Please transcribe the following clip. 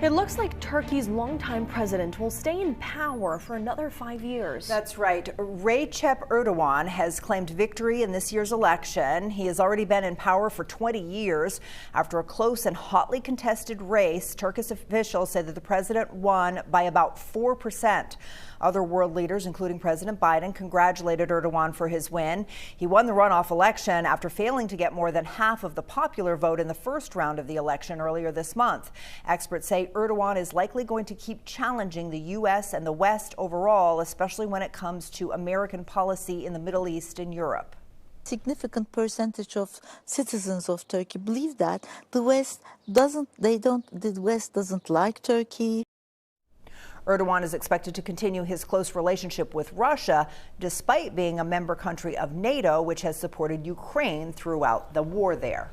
It looks like Turkey's longtime president will stay in power for another 5 years. That's right. Rejeb Erdogan has claimed victory in this year's election. He has already been in power for 20 years. After a close and hotly contested race, Turkish officials say that the president won by about 4%. Other world leaders, including President Biden, congratulated Erdogan for his win. He won the runoff election after failing to get more than half of the popular vote in the first round of the election earlier this month. Experts say Erdogan is likely going to keep challenging the U.S. and the West overall, especially when it comes to American policy in the Middle East and Europe. Significant percentage of citizens of Turkey believe that the West doesn't like Turkey. Erdogan is expected to continue his close relationship with Russia, despite being a member country of NATO, which has supported Ukraine throughout the war there.